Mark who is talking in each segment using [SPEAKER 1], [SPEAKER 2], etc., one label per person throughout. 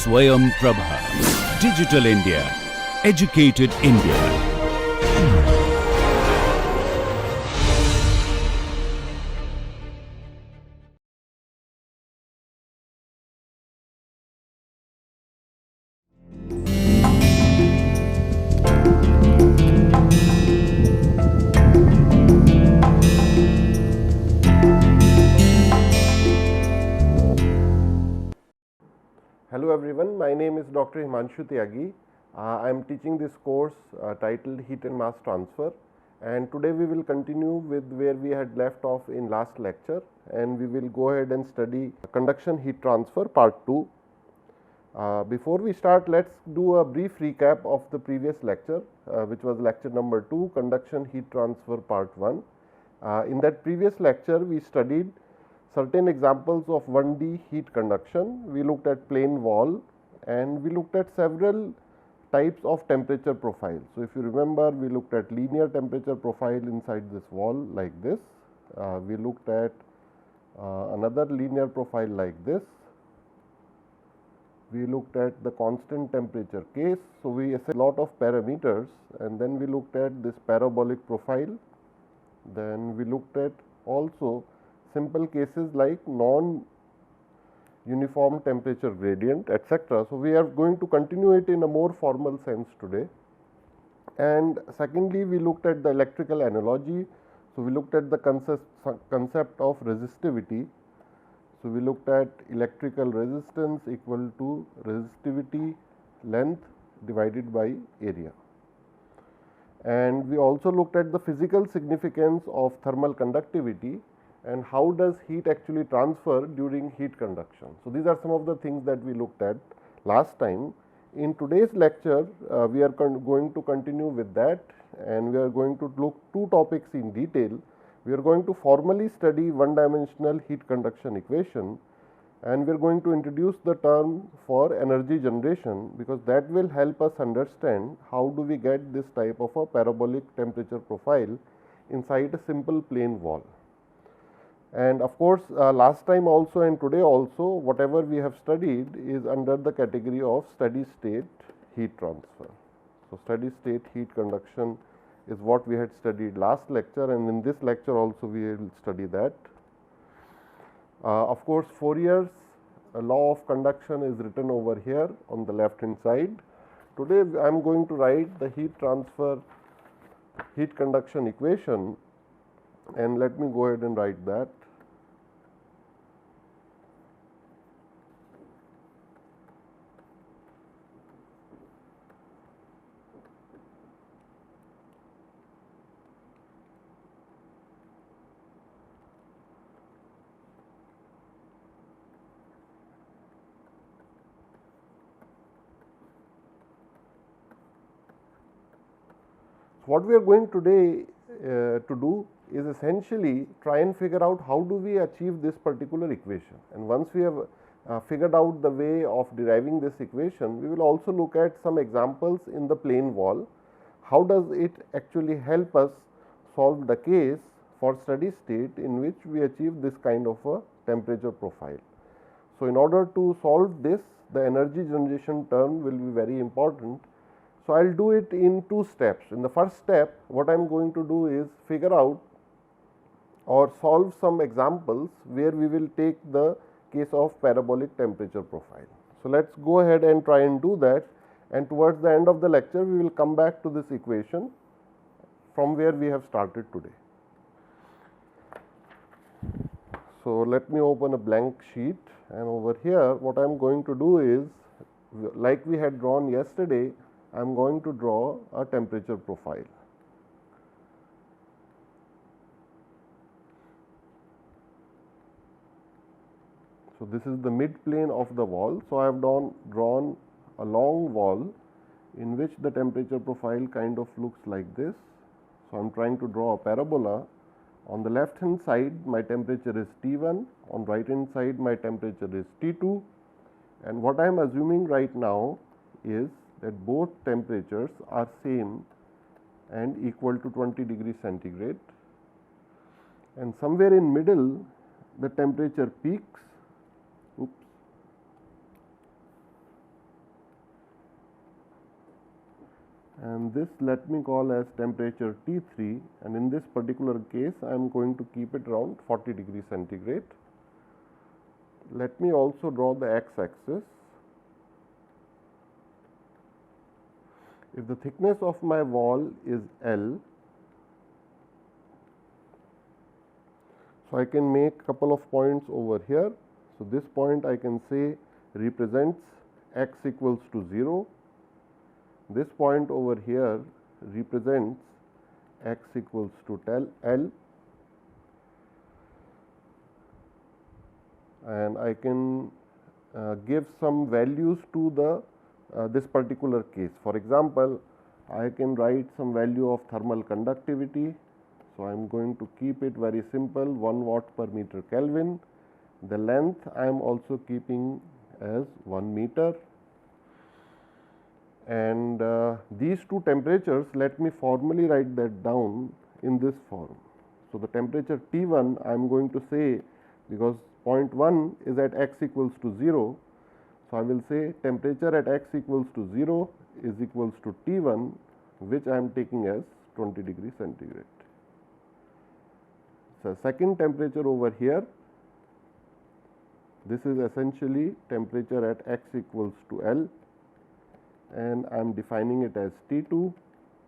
[SPEAKER 1] Swayam Prabha. Digital India. Educated India.
[SPEAKER 2] Hello everyone, my name is Dr. Himanshu Tyagi. I am teaching this course titled Heat and Mass Transfer, and today we will continue with where we had left off in last lecture, and we will go ahead and study conduction heat transfer part 2. Before we start, let's do a brief recap of the previous lecture, which was lecture number 2, conduction heat transfer part 1. In that previous lecture we studied certain examples of 1D heat conduction. We looked at plane wall and we looked at several types of temperature profiles. So, if you remember, we looked at linear temperature profile inside this wall like this. We looked at another linear profile like this. We looked at the constant temperature case. So, we assessed a lot of parameters, and then we looked at this parabolic profile. Then we looked at also simple cases like non-uniform temperature gradient, etc. So, we are going to continue it in a more formal sense today. And secondly, we looked at the electrical analogy. So, we looked at the concept of resistivity. So, we looked at electrical resistance equal to resistivity length divided by area. And we also looked at the physical significance of thermal conductivity and how does heat actually transfer during heat conduction. So, these are some of the things that we looked at last time. In today's lecture, we are going to continue with that, and we are going to look two topics in detail. We are going to formally study one-dimensional heat conduction equation, and we are going to introduce the term for energy generation, because that will help us understand how do we get this type of a parabolic temperature profile inside a simple plane wall. And of course, last time also and today also, whatever we have studied is under the category of steady state heat transfer. So, steady state heat conduction is what we had studied last lecture, and in this lecture also we will study that. Of course, Fourier's law of conduction is written over here on the left hand side. Today I am going to write the heat transfer heat conduction equation, and let me go ahead and write that. What we are going today to do is essentially try and figure out how do we achieve this particular equation, and once we have figured out the way of deriving this equation, we will also look at some examples in the plane wall. How does it actually help us solve the case for steady state in which we achieve this kind of a temperature profile. So, in order to solve this, the energy generation term will be very important. So, I will do it in two steps. In the first step, what I am going to do is figure out or solve some examples where we will take the case of parabolic temperature profile. So, let us go ahead and try and do that, and towards the end of the lecture we will come back to this equation from where we have started today. So, let me open a blank sheet, and over here what I am going to do is, like we had drawn yesterday, I am going to draw a temperature profile. So, this is the mid plane of the wall. So, I have drawn a long wall in which the temperature profile kind of looks like this. So, I am trying to draw a parabola. On the left hand side my temperature is T1, on right hand side my temperature is T2, and what I am assuming right now is that both temperatures are same and equal to 20 degrees centigrade, and somewhere in middle the temperature peaks and this let me call as temperature T3, and in this particular case I am going to keep it around 40 degrees centigrade. Let me also draw the x-axis. If the thickness of my wall is L, so I can make a couple of points over here. So this point I can say represents x equals to 0. This point over here represents x equals to L, and I can give some values to the this particular case. For example, I can write some value of thermal conductivity. So I am going to keep it very simple, 1 watt per meter Kelvin. The length I am also keeping as 1 meter, and these two temperatures, let me formally write that down in this form. So the temperature T1 I am going to say, because point 1 is at x equals to 0. So I will say temperature at x equals to 0 is equals to T1, which I am taking as 20 degrees centigrade. So second temperature over here, this is essentially temperature at x equals to L, and I am defining it as T2,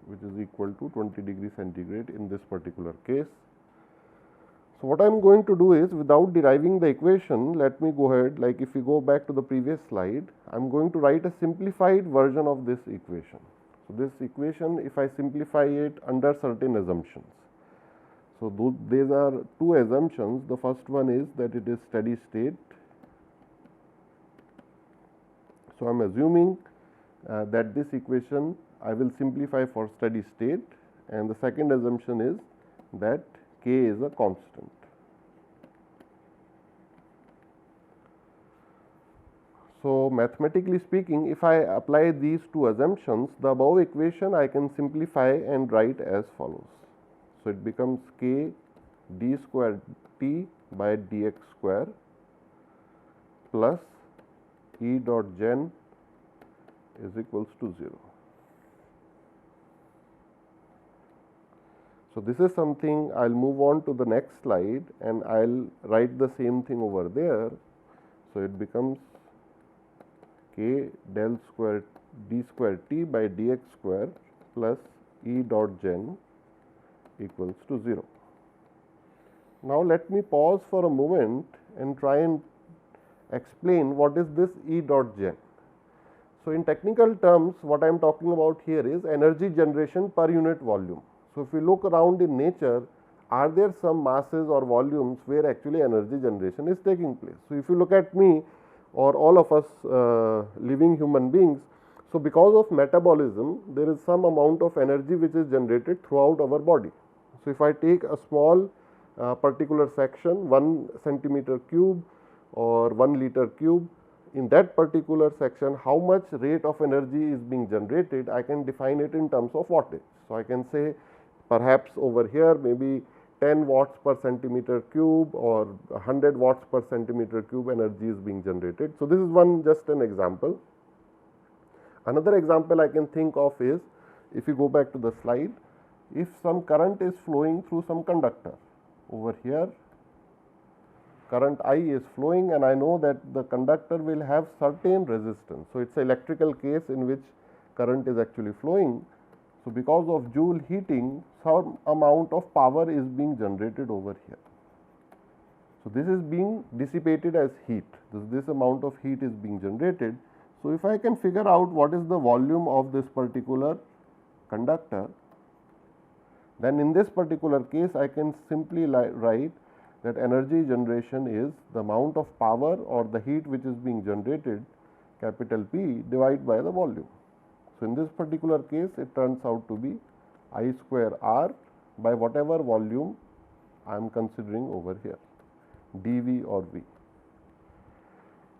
[SPEAKER 2] which is equal to 20 degrees centigrade in this particular case. So what I am going to do is, without deriving the equation, let me go ahead, like if we go back to the previous slide, I am going to write a simplified version of this equation. So this equation, if I simplify it under certain assumptions. So these are two assumptions. The first one is that it is steady state. So I am assuming that this equation I will simplify for steady state, and the second assumption is that K is a constant. So mathematically speaking, if I apply these two assumptions, the above equation I can simplify and write as follows. So it becomes K d square T by dx square plus E dot gen is equals to 0. So this is something, I will move on to the next slide and I will write the same thing over there. So it becomes K del square d square T by dx square plus E dot gen equals to 0. Now let me pause for a moment and try and explain what is this E dot gen. So in technical terms, what I am talking about here is energy generation per unit volume. So if we look around in nature, are there some masses or volumes where actually energy generation is taking place? So if you look at me or all of us living human beings, so because of metabolism, there is some amount of energy which is generated throughout our body. So if I take a small particular section, 1 centimeter cube or 1 liter cube, in that particular section how much rate of energy is being generated, I can define it in terms of wattage. So I can say perhaps over here maybe 10 watts per centimeter cube or 100 watts per centimeter cube energy is being generated. So this is one just an example. Another example I can think of is, if you go back to the slide, if some current is flowing through some conductor over here, current I is flowing and I know that the conductor will have certain resistance. So it is an electrical case in which current is actually flowing. So because of Joule heating, some amount of power is being generated over here. So this is being dissipated as heat. This amount of heat is being generated. So if I can figure out what is the volume of this particular conductor, then in this particular case I can simply write that energy generation is the amount of power or the heat which is being generated, capital P, divided by the volume. So in this particular case it turns out to be I square R by whatever volume I am considering over here, dV or V.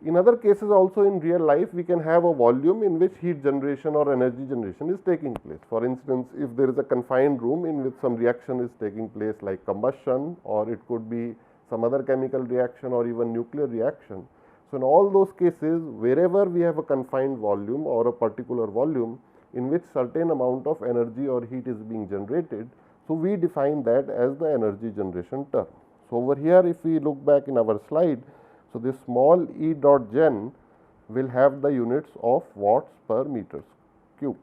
[SPEAKER 2] In other cases also in real life, we can have a volume in which heat generation or energy generation is taking place. For instance, if there is a confined room in which some reaction is taking place like combustion, or it could be some other chemical reaction or even nuclear reaction. So in all those cases, wherever we have a confined volume or a particular volume, in which certain amount of energy or heat is being generated. So, we define that as the energy generation term. So, over here if we look back in our slide, so this small E dot gen will have the units of watts per meter cube,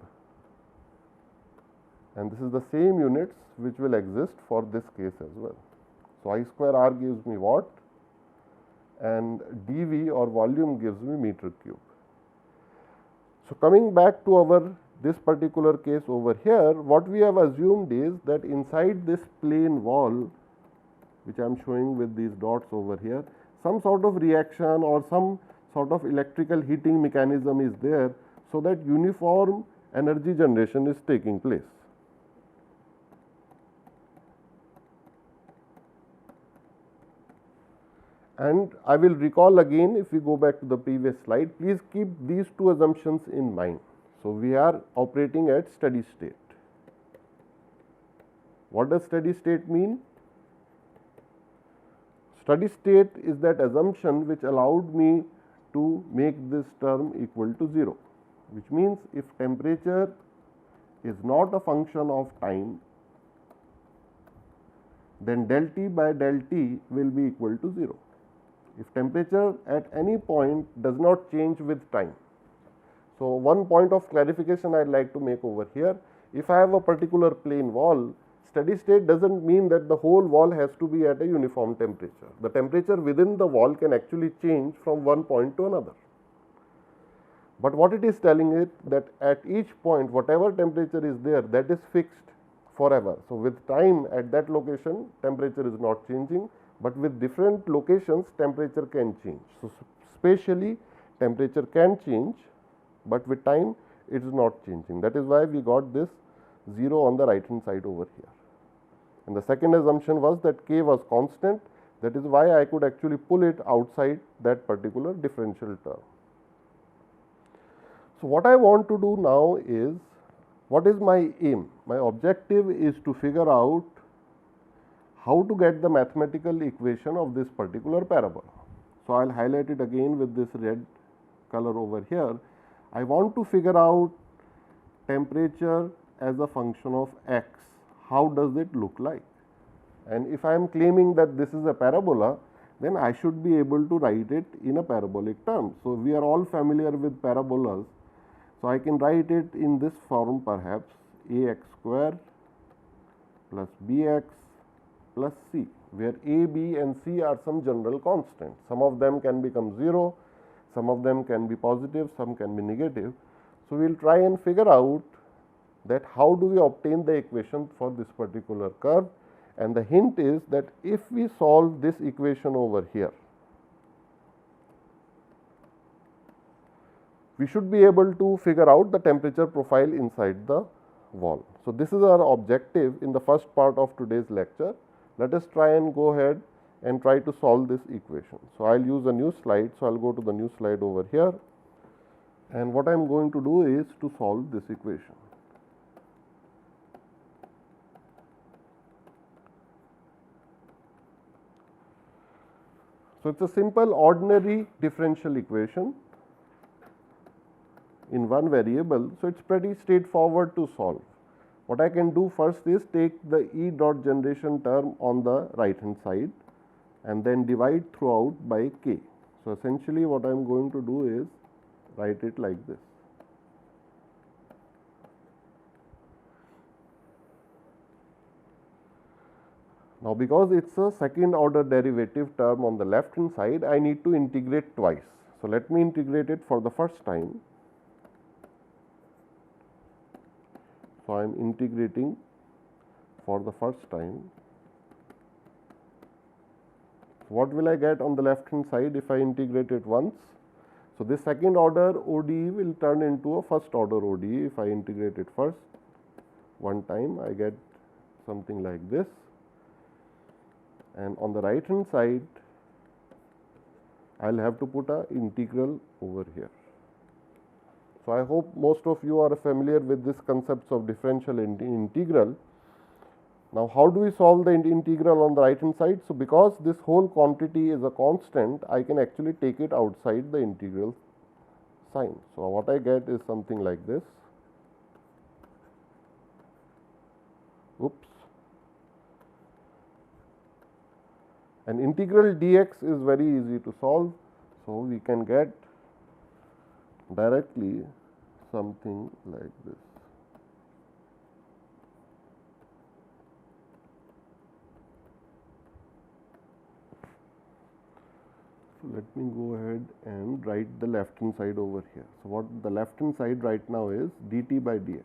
[SPEAKER 2] and this is the same units which will exist for this case as well. So, I square R gives me watt and dV or volume gives me meter cube. So, coming back to our this particular case over here, what we have assumed is that inside this plane wall, which I am showing with these dots over here, some sort of reaction or some sort of electrical heating mechanism is there, so that uniform energy generation is taking place. And I will recall again, if we go back to the previous slide, please keep these two assumptions in mind. So, we are operating at steady state. What does steady state mean? Steady state is that assumption which allowed me to make this term equal to 0, which means if temperature is not a function of time, then del T by del T will be equal to 0. If temperature at any point does not change with time. So, one point of clarification I would like to make over here, if I have a particular plane wall, steady state does not mean that the whole wall has to be at a uniform temperature. The temperature within the wall can actually change from one point to another. But what it is telling it that at each point whatever temperature is there, that is fixed forever. So, with time at that location temperature is not changing, but with different locations temperature can change. So, spatially temperature can change, but with time it is not changing. That is why we got this 0 on the right hand side over here. And the second assumption was that K was constant, that is why I could actually pull it outside that particular differential term. So, what I want to do now is, what is my aim? My objective is to figure out how to get the mathematical equation of this particular parabola. So, I will highlight it again with this red color over here. I want to figure out temperature as a function of x. How does it look like? And if I am claiming that this is a parabola, then I should be able to write it in a parabolic term. So, we are all familiar with parabolas. So, I can write it in this form perhaps, ax square plus bx plus c, where a, b and c are some general constants. Some of them can become 0, some of them can be positive, some can be negative. So, we will try and figure out that how do we obtain the equation for this particular curve, and the hint is that if we solve this equation over here, we should be able to figure out the temperature profile inside the wall. So, this is our objective in the first part of today's lecture. Let us try and go ahead and try to solve this equation. So, I will use a new slide. So, I will go to the new slide over here, and what I am going to do is to solve this equation. So, it is a simple ordinary differential equation in one variable. So, it is pretty straightforward to solve. What I can do first is take the E dot generation term on the right hand side and then divide throughout by K. So, essentially what I am going to do is write it like this. Now, because it is a second order derivative term on the left hand side, I need to integrate twice. So, let me integrate it for the first time. So, I am integrating for the first time. What will I get on the left hand side if I integrate it once? So, this second order ODE will turn into a first order ODE if I integrate it first. One time I get something like this, and on the right hand side I will have to put a integral over here. So, I hope most of you are familiar with this concepts of differential and integral. Now, how do we solve the integral on the right hand side? So, because this whole quantity is a constant, I can actually take it outside the integral sign. So, what I get is something like this. oops, and integral dx is very easy to solve. So, we can get directly something like this. So, let me go ahead and write the left hand side over here. So, what the left hand side right now is dt by dx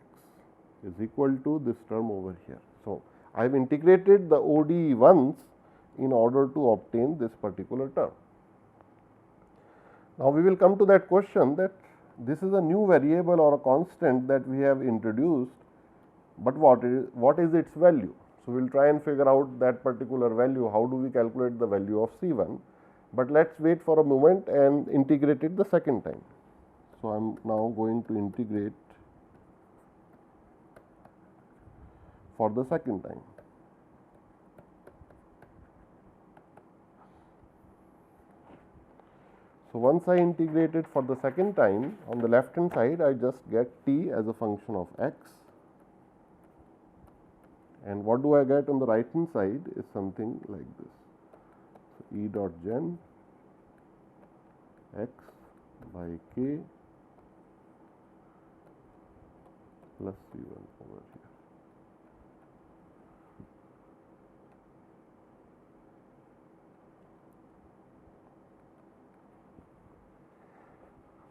[SPEAKER 2] is equal to this term over here. So, I have integrated the ODE once in order to obtain this particular term. Now, we will come to that question that this is a new variable or a constant that we have introduced, but what is its value? So, we will try and figure out that particular value. How do we calculate the value of C1? But let us wait for a moment and integrate it the second time. So, I am now going to integrate for the second time. So, once I integrate it for the second time, on the left hand side I just get t as a function of x, and what do I get on the right hand side is something like this. So, E dot gen x by k plus C1 over here.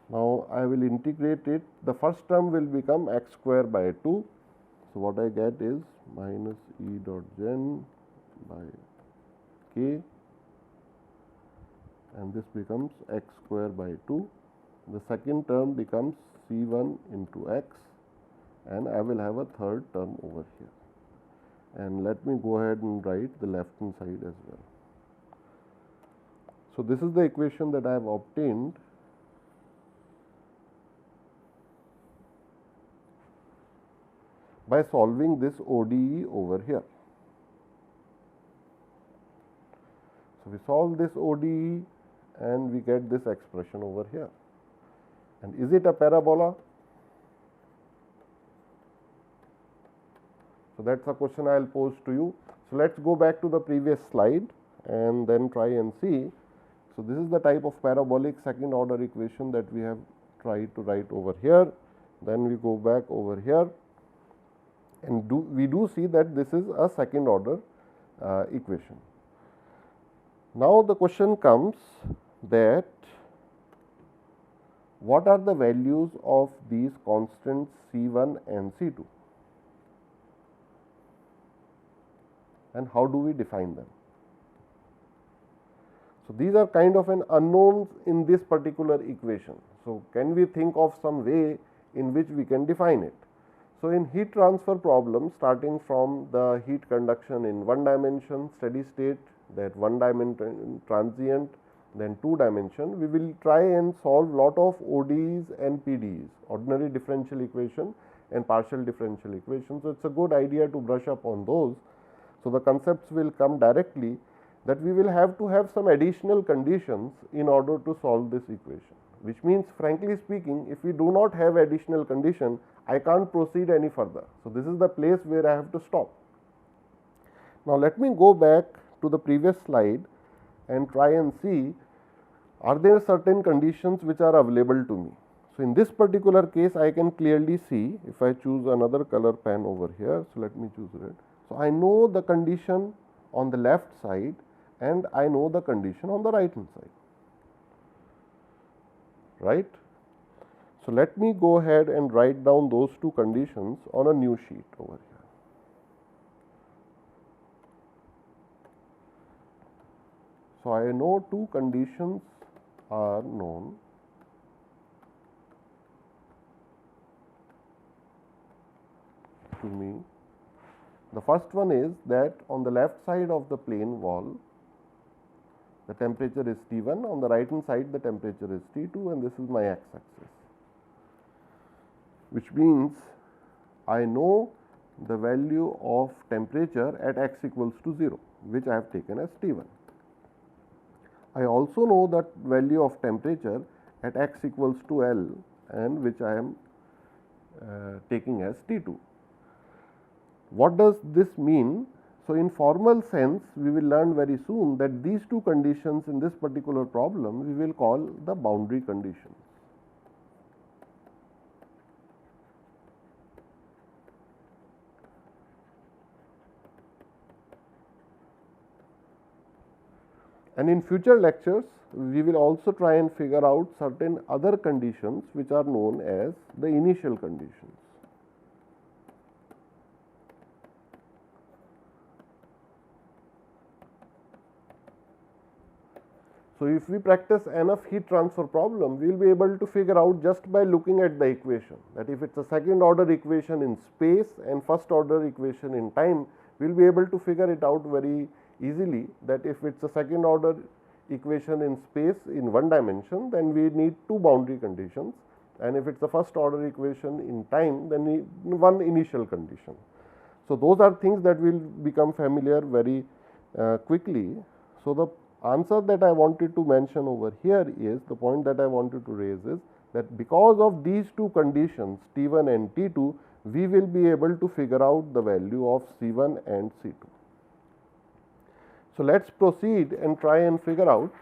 [SPEAKER 2] Now, I will integrate it. The first term will become x square by 2. So, what I get is minus E dot gen by k, and this becomes x square by 2. The second term becomes C1 into x, and I will have a third term over here. And let me go ahead and write the left hand side as well. So, this is the equation that I have obtained by solving this ODE over here. So, we solve this ODE and we get this expression over here. And is it a parabola? So, that is a question I will pose to you. So, let us go back to the previous slide and then try and see. So, this is the type of parabolic second order equation that we have tried to write over here. Then we go back over here, and we do see that this is a second order equation. Now, the question comes that what are the values of these constants C1 and C2, and how do we define them? So, these are kind of an unknowns in this particular equation. So, can we think of some way in which we can define it? So, in heat transfer problem, starting from the heat conduction in one dimension steady state, that one dimension transient, then two dimension, we will try and solve lot of ODEs and PDEs, ordinary differential equation and partial differential equation. So, it is a good idea to brush up on those. So, the concepts will come directly, that we will have to have some additional conditions in order to solve this equation, which means frankly speaking, if we do not have additional condition, I can't proceed any further. So, this is the place where I have to stop. Now, let me go back to the previous slide and try and see, are there certain conditions which are available to me. So, in this particular case, I can clearly see, if I choose another color pen over here. So, let me choose red. So, I know the condition on the left side and I know the condition on the right hand side, right. So, let me go ahead and write down those two conditions on a new sheet over here. So, I know two conditions are known. To me, the first one is that on the left side of the plane wall, the temperature is T1, on the right hand side the temperature is T2, and this is my x axis, which means I know the value of temperature at x equals to 0, which I have taken as T1. I also know that value of temperature at x equals to L, and which I am taking as T2. What does this mean? So, in formal sense, we will learn very soon that these two conditions in this particular problem we will call the boundary conditions. And in future lectures, we will also try and figure out certain other conditions which are known as the initial conditions. So, if we practice enough heat transfer problem, we will be able to figure out just by looking at the equation, that if it is a second order equation in space and first order equation in time, we will be able to figure it out very easily, that if it is a second order equation in space in one dimension, then we need two boundary conditions, and if it is a first order equation in time, then we need one initial condition. So, those are things that will become familiar very quickly. So, the answer that I wanted to mention over here is, the point that I wanted to raise is that because of these two conditions T1 and T2, we will be able to figure out the value of C1 and C2. So, let us proceed and try and figure out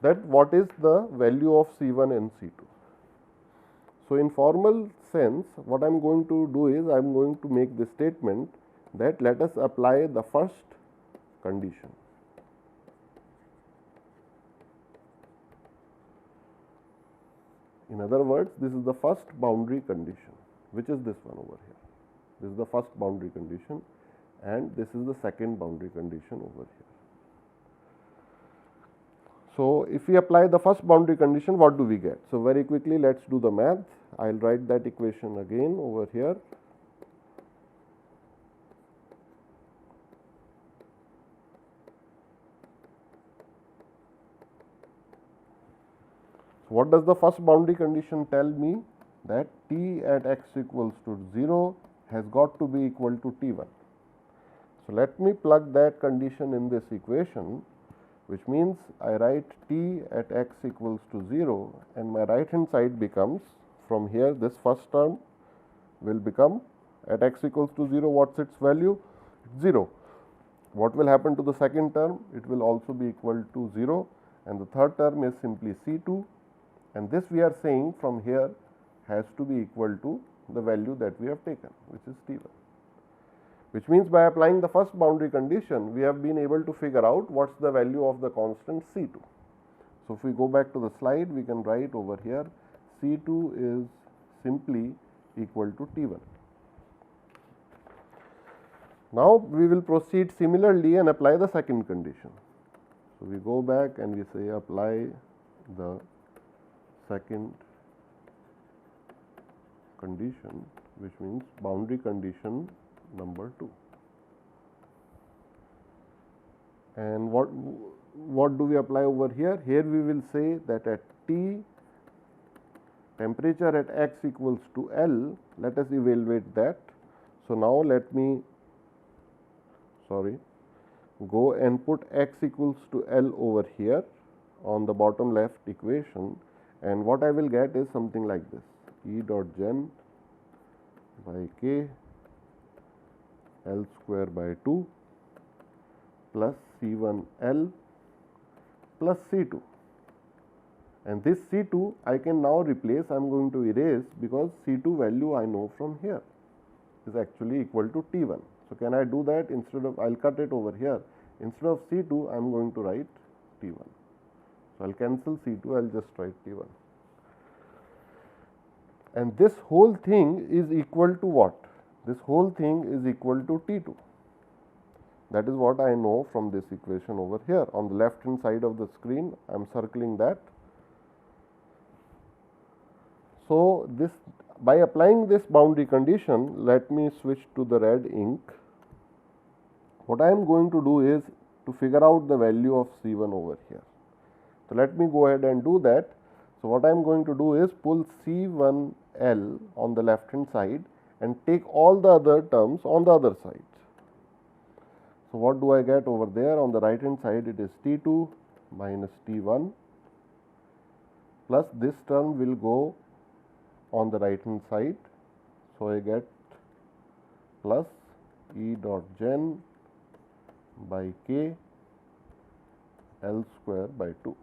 [SPEAKER 2] that what is the value of C1 and C2. So, in formal sense, what I am going to do is, I am going to make this statement that let us apply the first condition. In other words, this is the first boundary condition, which is this one over here. This is the first boundary condition, and this is the second boundary condition over here. So, if we apply the first boundary condition, what do we get? So, very quickly let us do the math. I will write that equation again over here. So, what does the first boundary condition tell me? That t at x equals to 0 has got to be equal to T1. So, let me plug that condition in this equation, which means I write t at x equals to 0, and my right hand side becomes, from here this first term will become at x equals to 0, what is its value? 0. What will happen to the second term? It will also be equal to 0, and the third term is simply C2, and this we are saying from here has to be equal to the value that we have taken, which is T1. Which means by applying the first boundary condition, we have been able to figure out what is the value of the constant C2. So, if we go back to the slide, we can write over here C2 is simply equal to T1. Now, we will proceed similarly and apply the second condition. So, we go back and we say apply the second condition, which means boundary condition number 2. And what do we apply over here? Here we will say that at T, temperature at x equals to L, let us evaluate that. So, now let me go and put x equals to L over here on the bottom left equation, and what I will get is something like this: E dot gen by K L square by 2 plus C1 L plus C2, and this C2 I can now replace, I am going to erase, because C2 value I know from here is actually equal to T1. So, can I do that? Instead of, I will cut it over here, instead of C2 I am going to write T1. So, I will cancel C2, I will just write T1, and this whole thing is equal to what? This whole thing is equal to T2. That is what I know from this equation over here. On the left hand side of the screen, I am circling that. So, this, by applying this boundary condition, let me switch to the red ink. What I am going to do is to figure out the value of C1 over here. So, let me go ahead and do that. So, what I am going to do is pull C1L on the left hand side and take all the other terms on the other side. So, what do I get over there? On the right hand side, it is T2 minus T1 plus this term will go on the right hand side. So, I get plus E dot gen by k L square by 2.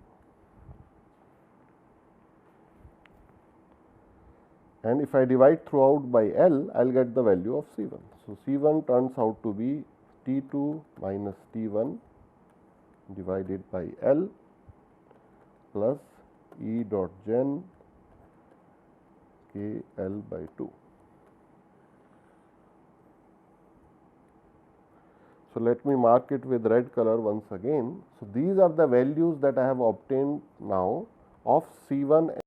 [SPEAKER 2] And if I divide throughout by L, I will get the value of C1. So, C1 turns out to be T2 minus T1 divided by L plus E dot gen k L by 2. So, let me mark it with red color once again. So, these are the values that I have obtained now of C1,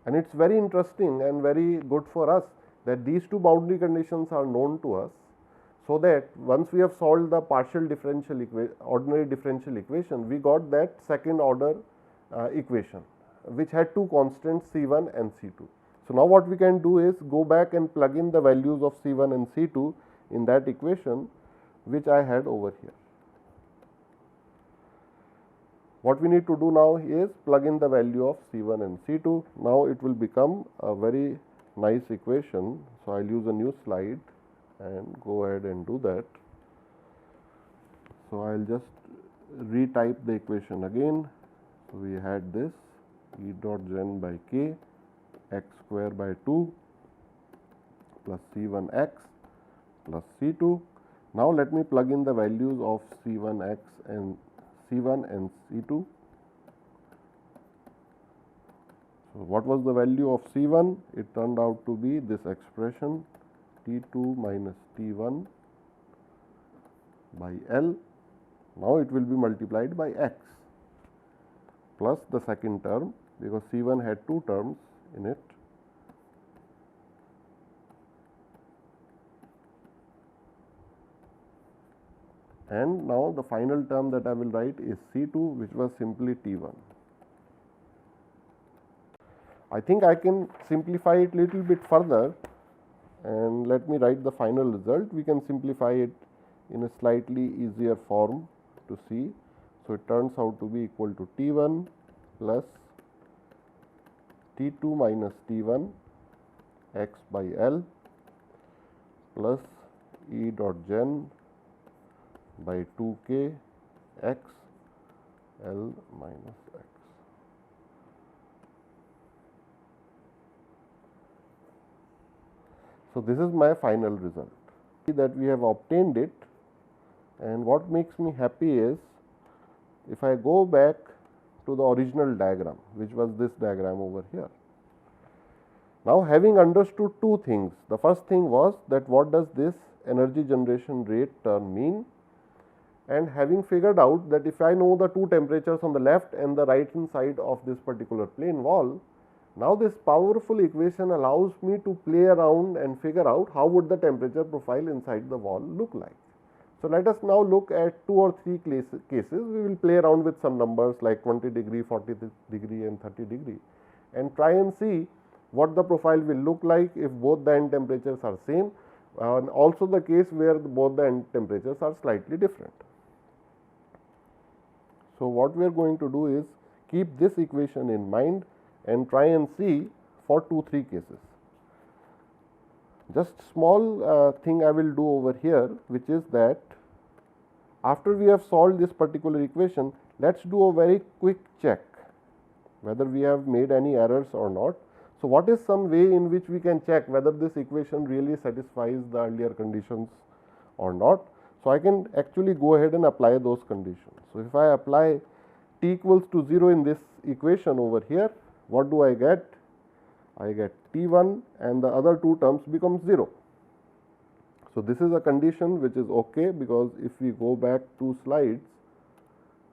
[SPEAKER 2] and it is very interesting and very good for us that these two boundary conditions are known to us. So, that once we have solved the partial differential ordinary differential equation, we got that second order equation which had two constants C1 and C2. So, now what we can do is go back and plug in the values of C1 and C2 in that equation which I had over here. What we need to do now is plug in the value of C1 and C2. Now, it will become a very nice equation. So, I will use a new slide and go ahead and do that. So, I will just retype the equation again. So, we had this E dot gen by k x square by 2 plus C1x plus C2. Now, let me plug in the values of C1x and C1 and C2. So, what was the value of C1? It turned out to be this expression T2 minus T1 by L. Now, it will be multiplied by x plus the second term, because C1 had two terms in it. And now, the final term that I will write is C2, which was simply T1. I think I can simplify it little bit further, and let me write the final result. We can simplify it in a slightly easier form to see. So, it turns out to be equal to T1 plus T2 minus T1 x by L plus E dot gen by 2k x L minus x. So, this is my final result. See that we have obtained it, and what makes me happy is if I go back to the original diagram, which was this diagram over here. Now, having understood two things, the first thing was that what does this energy generation rate term mean, and having figured out that if I know the two temperatures on the left and the right hand side of this particular plane wall, now this powerful equation allows me to play around and figure out how would the temperature profile inside the wall look like. So, let us now look at 2 or 3 cases. We will play around with some numbers like 20 degree, 40 degree and 30 degree, and try and see what the profile will look like if both the end temperatures are same, and also the case where both the end temperatures are slightly different. So, what we are going to do is keep this equation in mind and try and see for 2-3 cases. Just small thing I will do over here, which is that after we have solved this particular equation, let us do a very quick check whether we have made any errors or not. So, what is some way in which we can check whether this equation really satisfies the earlier conditions or not? So, I can actually go ahead and apply those conditions. So, if I apply t equals to 0 in this equation over here, what do I get? I get T1 and the other two terms become 0. So, this is a condition which is okay, because if we go back 2 slides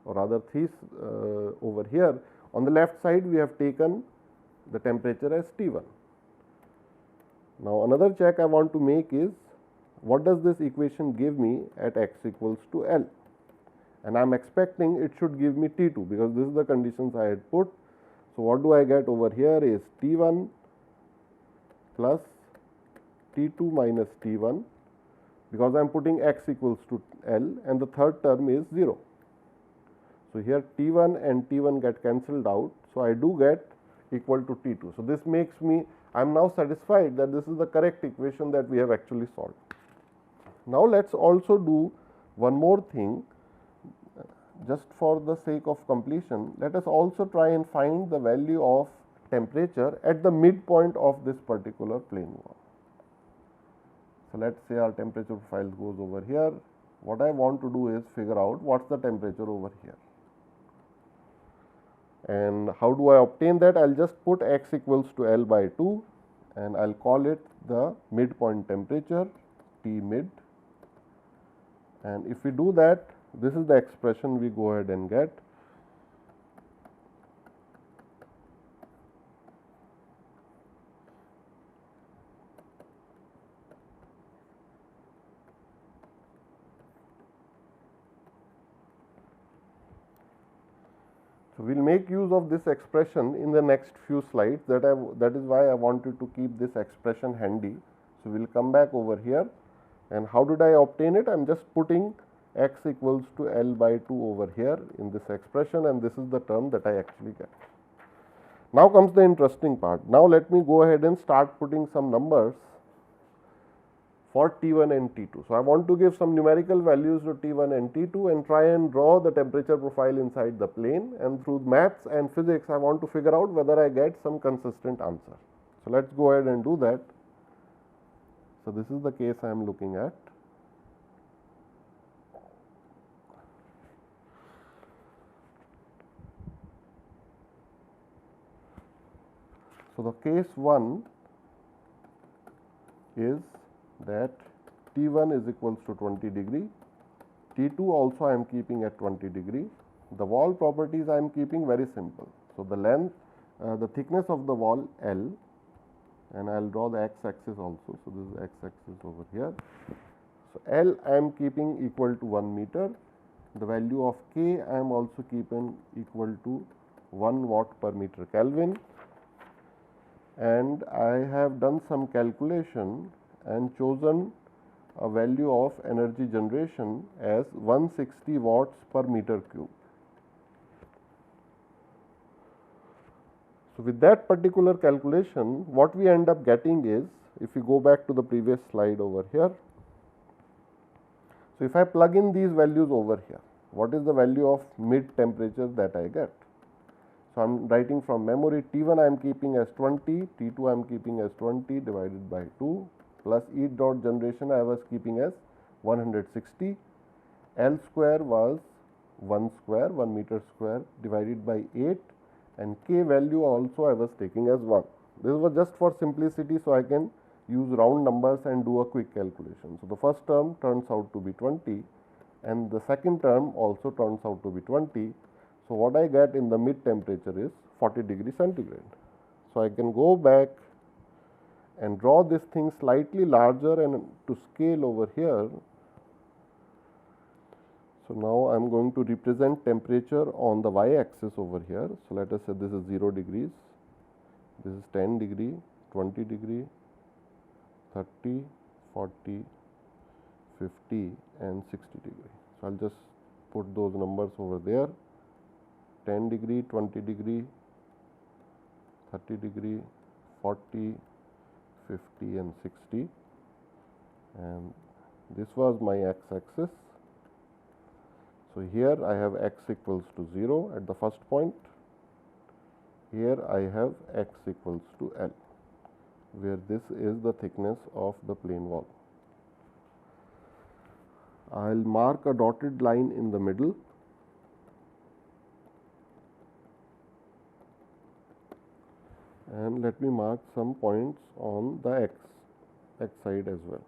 [SPEAKER 2] or rather 3 over here, on the left side we have taken the temperature as T1. Now, another check I want to make is what does this equation give me at x equals to L, and I am expecting it should give me T2, because this is the conditions I had put. So, what do I get over here is T1 plus T2 minus T1, because I am putting x equals to L and the third term is 0. So, here T1 and T1 get cancelled out. So, I do get equal to T2. So, this makes me, I am now satisfied that this is the correct equation that we have actually solved. Now, let us also do one more thing, just for the sake of completion. Let us also try and find the value of temperature at the midpoint of this particular plane wall. So, let us say our temperature profile goes over here. What I want to do is figure out what is the temperature over here. And how do I obtain that? I will just put x equals to L by 2 and I will call it the midpoint temperature, T mid. And if we do that, this is the expression we go ahead and get. So, we will make use of this expression in the next few slides. That is why I wanted to keep this expression handy. So, we will come back over here, and how did I obtain it? I am just putting x equals to L by 2 over here in this expression, and this is the term that I actually get. Now comes the interesting part. Now let me go ahead and start putting some numbers for T1 and T2. So, I want to give some numerical values to T1 and T2 and try and draw the temperature profile inside the plane, and through maths and physics I want to figure out whether I get some consistent answer. So, let us go ahead and do that. So, this is the case I am looking at. So, the case 1 is that T1 is equals to 20 degree, T2 also I am keeping at 20 degree. The wall properties I am keeping very simple. So, the length, the thickness of the wall L, and I will draw the x axis also. So, this is x axis over here. So, L I am keeping equal to 1 meter, the value of K I am also keeping equal to 1 watt per meter Kelvin, and I have done some calculation and chosen a value of energy generation as 160 watts per meter cube. So, with that particular calculation, what we end up getting is, if we go back to the previous slide over here. So, if I plug in these values over here, what is the value of mid temperature that I get? So, I am writing from memory. T1 I am keeping as 20, T2 I am keeping as 20 divided by 2, plus E dot generation I was keeping as 160, L square was 1 square, 1 meter square divided by 8, and K value also I was taking as 1. This was just for simplicity, so I can use round numbers and do a quick calculation. So, the first term turns out to be 20 and the second term also turns out to be 20. So, what I get in the mid temperature is 40 degree centigrade. So, I can go back and draw this thing slightly larger and to scale over here. So, now I am going to represent temperature on the y axis over here. So, let us say this is 0 degrees, this is 10 degree, 20 degree, 30, 40, 50 and 60 degree. So, I will just put those numbers over there, 10 degree, 20 degree, 30 degree, 40, 50 and 60, and this was my x axis. So, here I have x equals to 0 at the first point, here I have x equals to L, where this is the thickness of the plane wall. I will mark a dotted line in the middle. And let me mark some points on the x side as well.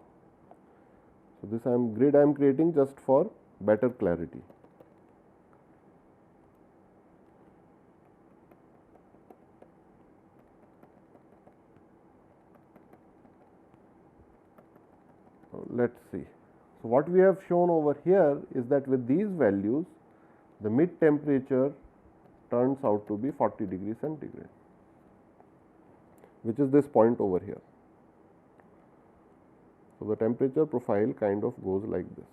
[SPEAKER 2] So, this grid I am creating just for better clarity. Let us see. So, what we have shown over here is that with these values, the mid temperature turns out to be 40 degrees centigrade, which is this point over here. So, the temperature profile kind of goes like this.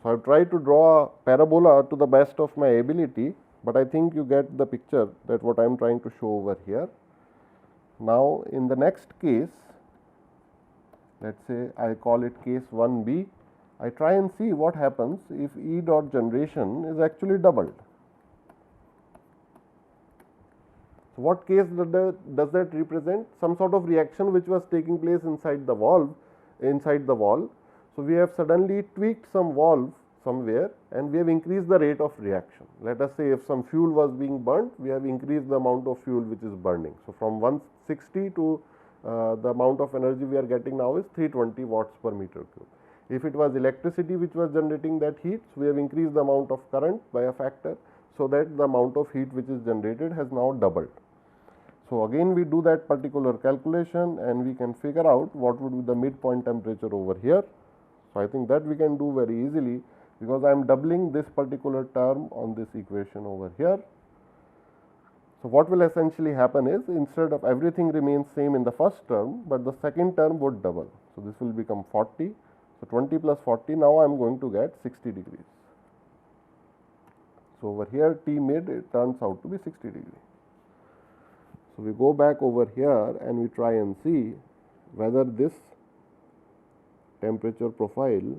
[SPEAKER 2] So, I have tried to draw a parabola to the best of my ability, but I think you get the picture that what I am trying to show over here. Now, in the next case, let us say I call it case 1b, I try and see what happens if E dot generation is actually doubled. So, what case does that represent? Some sort of reaction which was taking place inside the valve, inside the wall. So, we have suddenly tweaked some valve somewhere and we have increased the rate of reaction. Let us say if some fuel was being burnt, we have increased the amount of fuel which is burning. So, from 160 to the amount of energy we are getting now is 320 watts per meter cube. If it was electricity which was generating that heat, so we have increased the amount of current by a factor, so that the amount of heat which is generated has now doubled. So, again we do that particular calculation and we can figure out what would be the midpoint temperature over here. So, I think that we can do very easily, because I am doubling this particular term on this equation over here. So, what will essentially happen is, instead of everything remains same in the first term, but the second term would double. So, this will become 40. So, 20 plus 40, now I am going to get 60 degrees. So, over here T mid, it turns out to be 60 degrees. So, we go back over here and we try and see whether this temperature profile,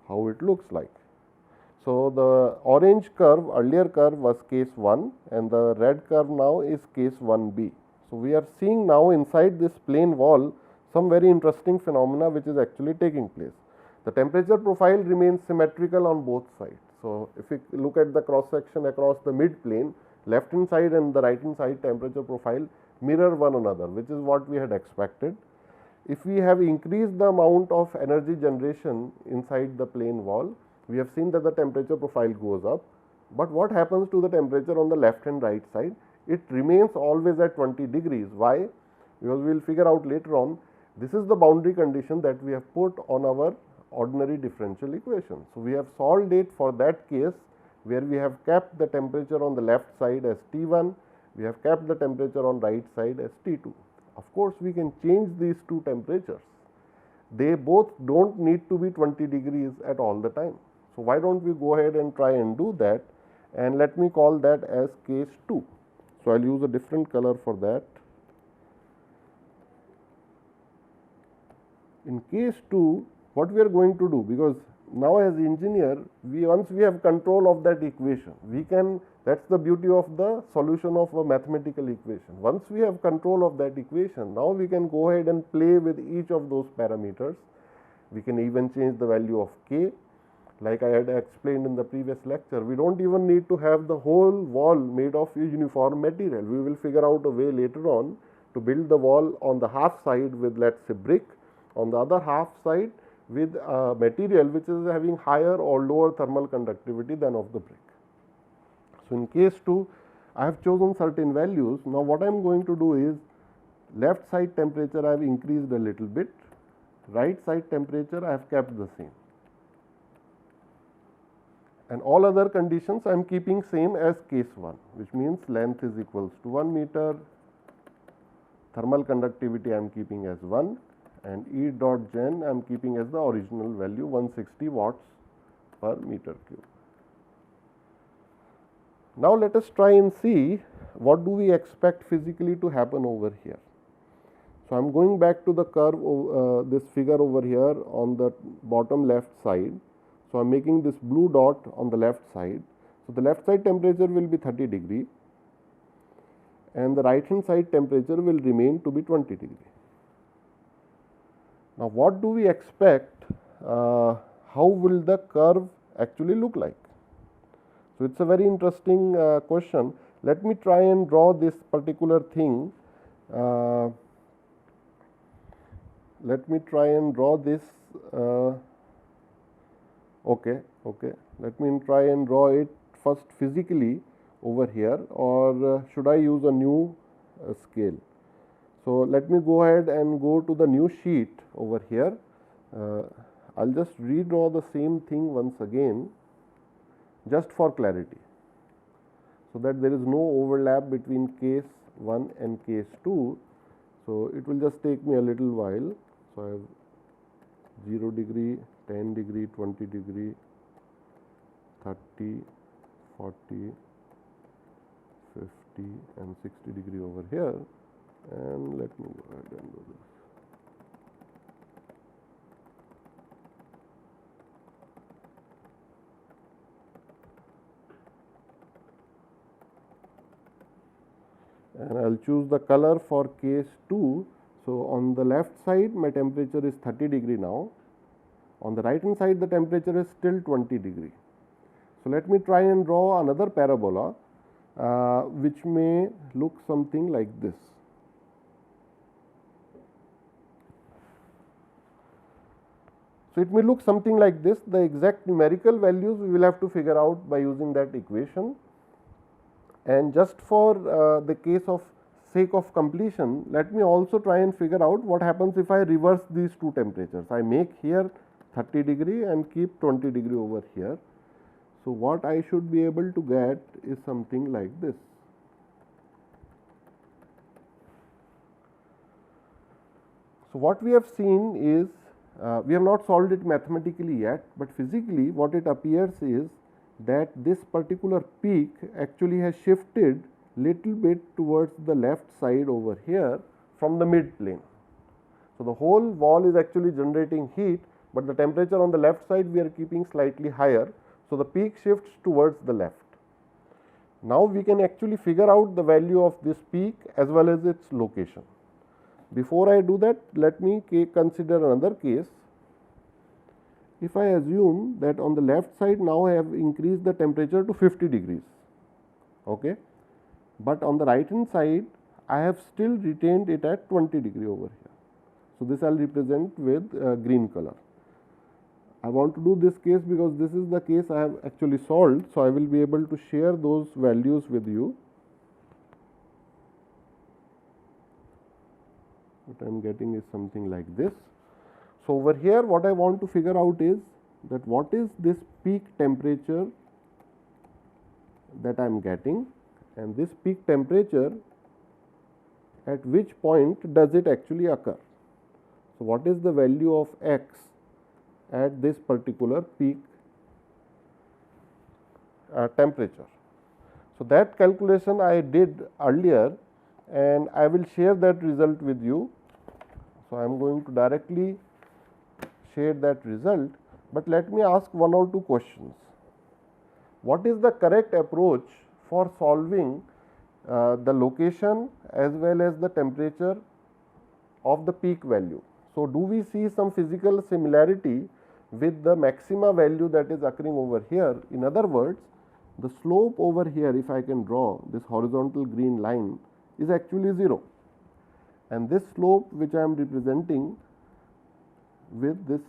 [SPEAKER 2] how it looks like. So, the orange curve, earlier curve was case 1 and the red curve now is case 1b. So, we are seeing now inside this plane wall some very interesting phenomena which is actually taking place. The temperature profile remains symmetrical on both sides. So, if we look at the cross section across the mid plane, left hand side and the right hand side temperature profile mirror one another, which is what we had expected. If we have increased the amount of energy generation inside the plane wall, we have seen that the temperature profile goes up, but what happens to the temperature on the left and right side? It remains always at 20 degrees. Why? Because we will figure out later on. This is the boundary condition that we have put on our ordinary differential equation. So, we have solved it for that case where we have kept the temperature on the left side as T1, we have kept the temperature on right side as T2. Of course, we can change these two temperatures. They both do not need to be 20 degrees at all the time. So, why do not we go ahead and try and do that, and let me call that as case 2. So, I will use a different color for that. In case 2, what we are going to do, because now as engineer, once we have control of that equation, we can, that is the beauty of the solution of a mathematical equation. Once we have control of that equation, now we can go ahead and play with each of those parameters. We can even change the value of k, like I had explained in the previous lecture. We do not even need to have the whole wall made of a uniform material. We will figure out a way later on to build the wall on the half side with, let us say, brick, on the other half side with a material which is having higher or lower thermal conductivity than of the brick. So, in case 2, I have chosen certain values. Now, what I am going to do is, left side temperature I have increased a little bit, right side temperature I have kept the same, and all other conditions I am keeping same as case 1, which means length is equals to 1 meter, thermal conductivity I am keeping as 1, and E dot gen I am keeping as the original value 160 watts per meter cube. Now, let us try and see what do we expect physically to happen over here. So, I am going back to the curve, this figure over here on the bottom left side. So, I am making this blue dot on the left side. So, the left side temperature will be 30 degree and the right hand side temperature will remain to be 20 degree. Now, what do we expect? How will the curve actually look like? So, it is a very interesting question. Let me try and draw this particular thing. Let me try and draw this. Okay. Let me try and draw it first physically over here, or should I use a new scale? So, let me go ahead and go to the new sheet over here. I will just redraw the same thing once again, just for clarity, so that there is no overlap between case 1 and case 2. So, it will just take me a little while. So, I have 0 degree, 10 degree, 20 degree, 30, 40, 50 and 60 degree over here, and let me go ahead and do this. And I will choose the color for case 2. So, on the left side my temperature is 30 degree now, on the right hand side the temperature is still 20 degree. So, let me try and draw another parabola which may look something like this. So, it may look something like this. The exact numerical values we will have to figure out by using that equation. And just for the case of sake of completion, let me also try and figure out what happens if I reverse these two temperatures. I make here 30 degree and keep 20 degree over here. So, what I should be able to get is something like this. So, what we have seen is we have not solved it mathematically yet, but physically what it appears is that this particular peak actually has shifted little bit towards the left side over here from the mid plane. So, the whole wall is actually generating heat, but the temperature on the left side we are keeping slightly higher. So, the peak shifts towards the left. Now, we can actually figure out the value of this peak as well as its location. Before I do that, let me consider another case. If I assume that on the left side now I have increased the temperature to 50 degrees, okay, but on the right hand side I have still retained it at 20 degree over here. So, this I will represent with green color. I want to do this case because this is the case I have actually solved. So, I will be able to share those values with you. What I am getting is something like this. So, over here what I want to figure out is that what is this peak temperature that I am getting, and this peak temperature at which point does it actually occur. So, what is the value of x at this particular peak temperature. So, that calculation I did earlier and I will share that result with you. So, I am going to directly share that result, but let me ask one or two questions. What is the correct approach for solving the location as well as the temperature of the peak value? So, do we see some physical similarity with the maxima value that is occurring over here? In other words, the slope over here, if I can draw this horizontal green line, is actually 0, and this slope which I am representing with this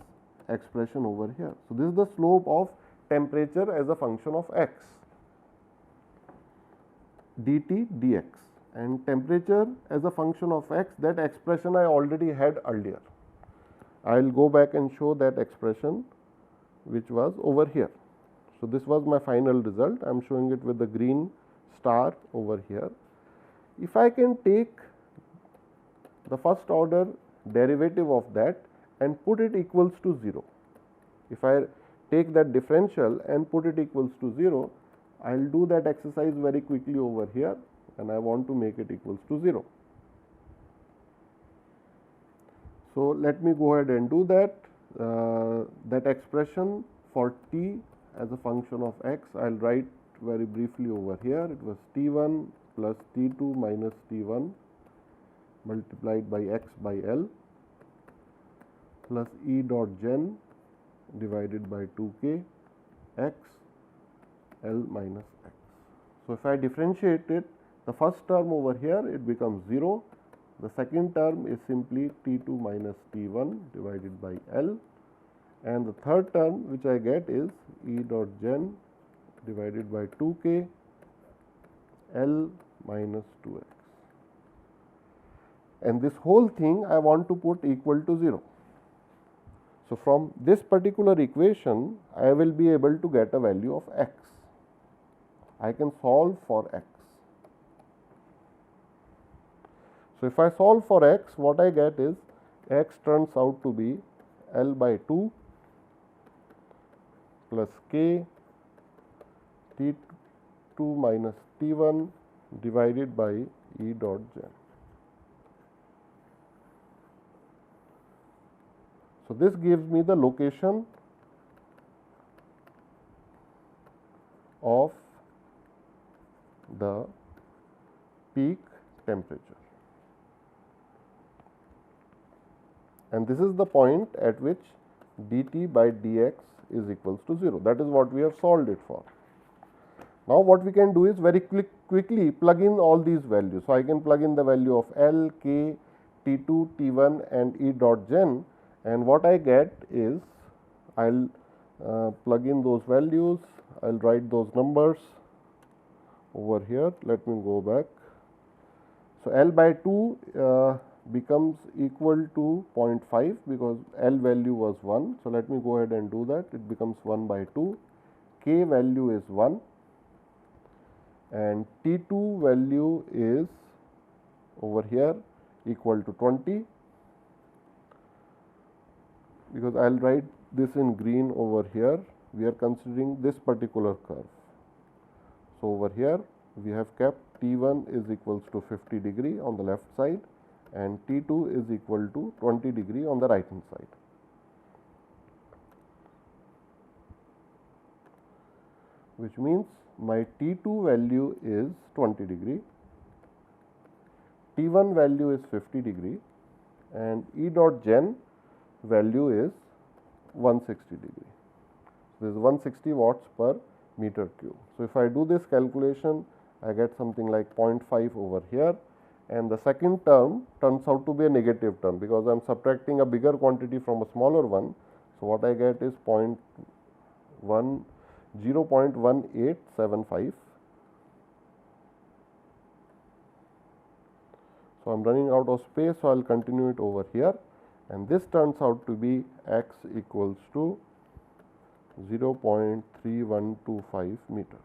[SPEAKER 2] expression over here. So, this is the slope of temperature as a function of x dt dx, and temperature as a function of x, that expression I already had earlier. I will go back and show that expression which was over here. So, this was my final result. I am showing it with the green star over here. If I can take the first order derivative of that and put it equals to 0, if I take that differential and put it equals to 0, I will do that exercise very quickly over here, and I want to make it equals to 0. So, let me go ahead and do that. That expression for t as a function of x, I will write very briefly over here. It was t1 plus t2 minus t1 multiplied by x by L plus E dot gen divided by 2k x L minus x. So, if I differentiate it, the first term over here it becomes 0, the second term is simply t2 minus t1 divided by L, and the third term which I get is E dot gen divided by 2k L minus 2x, and this whole thing I want to put equal to 0. So, from this particular equation I will be able to get a value of x. I can solve for x. So, if I solve for x, what I get is x turns out to be L by 2 plus k T2 minus T1 divided by E dot gen. So, this gives me the location of the peak temperature, and this is the point at which dt by dx is equals to 0. That is what we have solved it for. Now, what we can do is very quickly plug in all these values. So, I can plug in the value of L, K, T2, T1 and E dot gen, and what I get is I will plug in those values. I will write those numbers over here. Let me go back. So, L by 2 becomes equal to 0.5 because L value was 1. So, let me go ahead and do that. It becomes 1 by 2. K value is 1 and T2 value is over here equal to 20, because I will write this in green over here. We are considering this particular curve. So, over here we have kept T1 is equals to 50 degree on the left side and T2 is equal to 20 degree on the right hand side. Which means my T2 value is 20 degree, T1 value is 50 degree and E dot gen value is 160 degree. This is 160 watts per meter cube. So, if I do this calculation, I get something like 0.5 over here, and the second term turns out to be a negative term because I am subtracting a bigger quantity from a smaller one. So, what I get is 0.1875. So, I am running out of space, so I will continue it over here, and this turns out to be x equals to 0.3125 meter.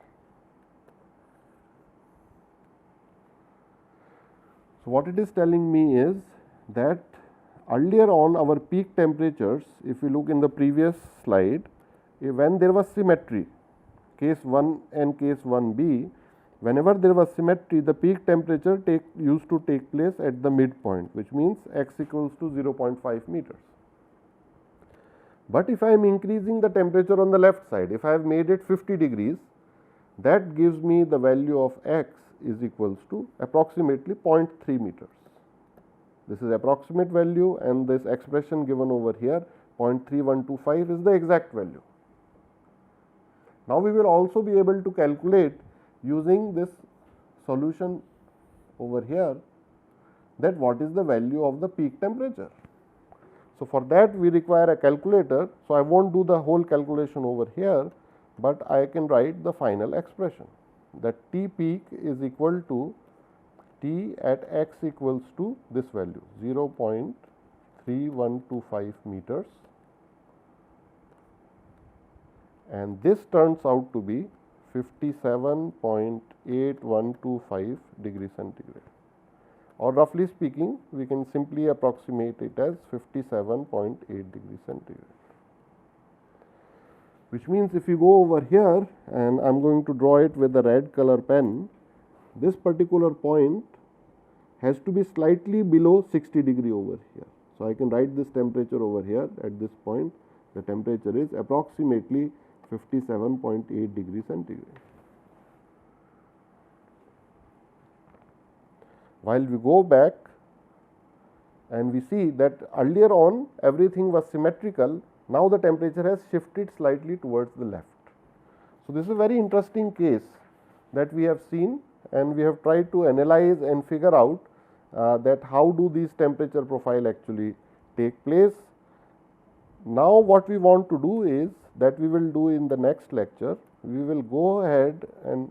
[SPEAKER 2] So, what it is telling me is that earlier on our peak temperatures, if you look in the previous slide, when there was symmetry, case 1 and case 1b, whenever there was symmetry, the peak temperature used to take place at the midpoint, which means x equals to 0.5 meters. But if I am increasing the temperature on the left side, if I have made it 50 degrees, that gives me the value of x is equals to approximately 0.3 meters. This is approximate value, and this expression given over here 0.3125 is the exact value. Now, we will also be able to calculate using this solution over here that what is the value of the peak temperature. So, for that we require a calculator. So, I will not do the whole calculation over here, but I can write the final expression that T peak is equal to T at x equals to this value 0.3125 meters, and this turns out to be 57.8125 degree centigrade, or roughly speaking we can simply approximate it as 57.8 degree centigrade. Which means if you go over here, and I am going to draw it with a red color pen, this particular point has to be slightly below 60 degree over here. So, I can write this temperature over here at this point. The temperature is approximately 57.8 degree centigrade. While we go back and we see that earlier on everything was symmetrical, now the temperature has shifted slightly towards the left. So, this is a very interesting case that we have seen, and we have tried to analyze and figure out that how do these temperature profile actually take place. Now, what we want to do is that we will do in the next lecture. We will go ahead and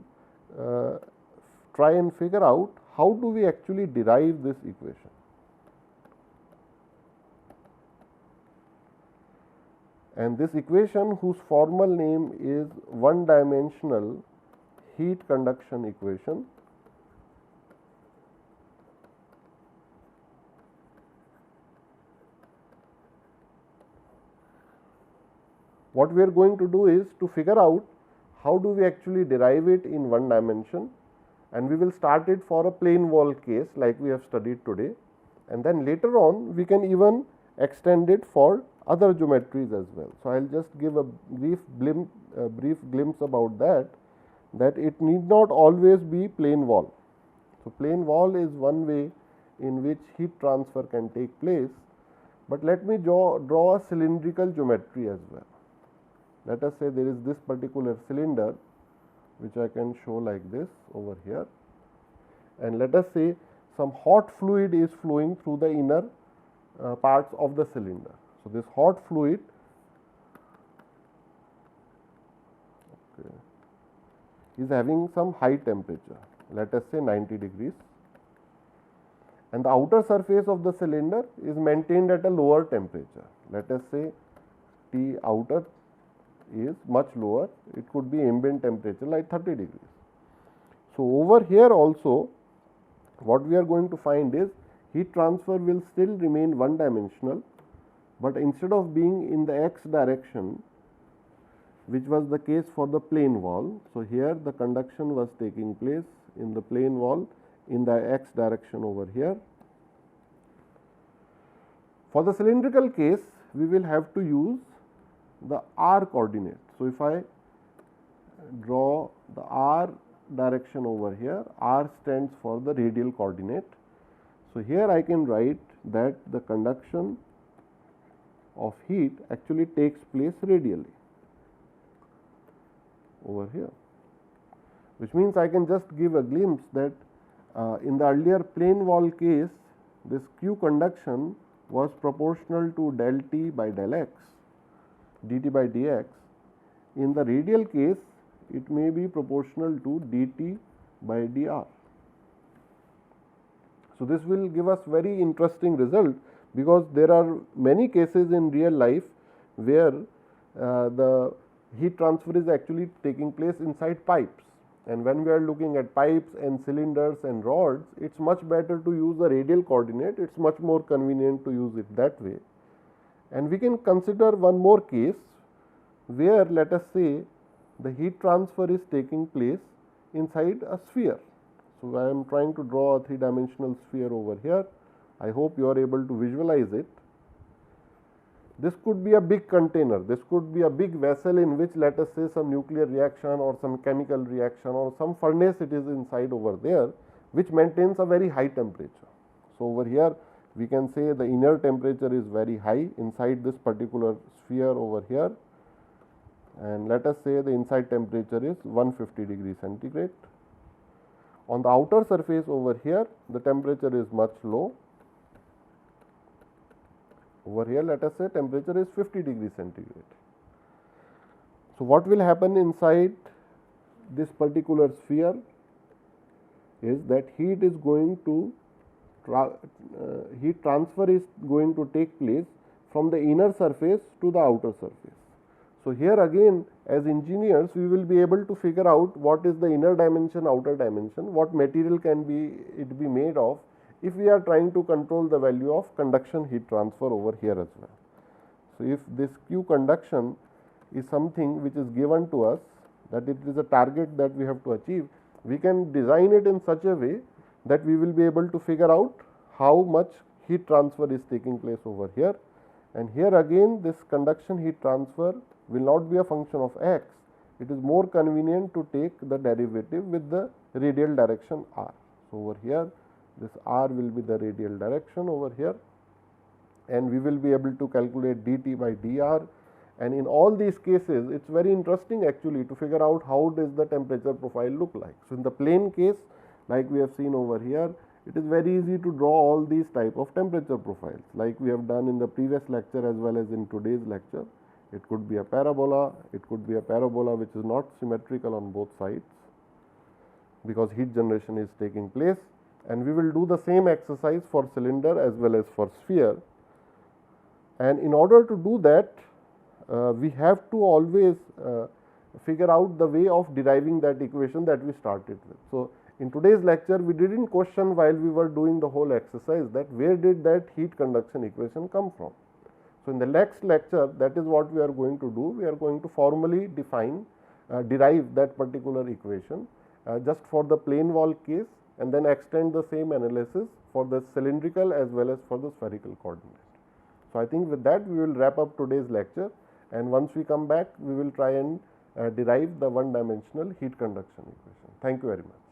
[SPEAKER 2] try and figure out how do we actually derive this equation. And this equation, whose formal name is one dimensional heat conduction equation, what we are going to do is to figure out how do we actually derive it in one dimension, and we will start it for a plane wall case like we have studied today, and then later on we can even extend it for other geometries as well. So, I will just give a brief glimpse about that it need not always be plane wall. So, plane wall is one way in which heat transfer can take place, but let me draw a cylindrical geometry as well. Let us say there is this particular cylinder which I can show like this over here, and let us say some hot fluid is flowing through the inner parts of the cylinder. So, this hot fluid is having some high temperature, let us say 90 degrees, and the outer surface of the cylinder is maintained at a lower temperature. Let us say T outer is much lower, it could be ambient temperature like 30 degrees. So, over here also what we are going to find is heat transfer will still remain one dimensional, but instead of being in the x direction, which was the case for the plane wall. So, here the conduction was taking place in the plane wall in the x direction over here. For the cylindrical case, we will have to use the r coordinate. So, if I draw the r direction over here, r stands for the radial coordinate. So, here I can write that the conduction of heat actually takes place radially over here, which means I can just give a glimpse that in the earlier plane wall case, this Q conduction was proportional to del T by del X, dt by dx. In the radial case, it may be proportional to dt by dr. So, this will give us very interesting result, because there are many cases in real life where the heat transfer is actually taking place inside pipes, and when we are looking at pipes and cylinders and rods, it is much better to use the radial coordinate, it is much more convenient to use it that way. And we can consider one more case where, let us say, the heat transfer is taking place inside a sphere. So, I am trying to draw a 3-dimensional sphere over here. I hope you are able to visualize it. This could be a big container, this could be a big vessel in which, let us say, some nuclear reaction or some chemical reaction or some furnace it is inside over there, which maintains a very high temperature. So, over here we can say the inner temperature is very high inside this particular sphere over here, and let us say the inside temperature is 150 degrees centigrade. On the outer surface over here, the temperature is much low. Over here, let us say temperature is 50 degrees centigrade. So, what will happen inside this particular sphere is that heat is going to heat transfer is going to take place from the inner surface to the outer surface. So, here again, as engineers, we will be able to figure out what is the inner dimension, outer dimension, what material can be made of, if we are trying to control the value of conduction heat transfer over here as well. So, if this Q conduction is something which is given to us, that it is a target that we have to achieve, we can design it in such a way that we will be able to figure out how much heat transfer is taking place over here. And here again, this conduction heat transfer will not be a function of x, it is more convenient to take the derivative with the radial direction r. So, over here this r will be the radial direction over here, and we will be able to calculate dt by dr, and in all these cases it is very interesting actually to figure out how does the temperature profile look like. So, in the plane case, like we have seen over here, it is very easy to draw all these type of temperature profiles like we have done in the previous lecture as well as in today's lecture. It could be a parabola, it could be a parabola which is not symmetrical on both sides, because heat generation is taking place, and we will do the same exercise for cylinder as well as for sphere. And in order to do that, we have to always figure out the way of deriving that equation that we started with. So, in today's lecture, we did not question while we were doing the whole exercise that where did that heat conduction equation come from. So, in the next lecture, that is what we are going to do. We are going to formally define derive that particular equation just for the plane wall case, and then extend the same analysis for the cylindrical as well as for the spherical coordinate. So, I think with that we will wrap up today's lecture, and once we come back we will try and derive the one dimensional heat conduction equation. Thank you very much.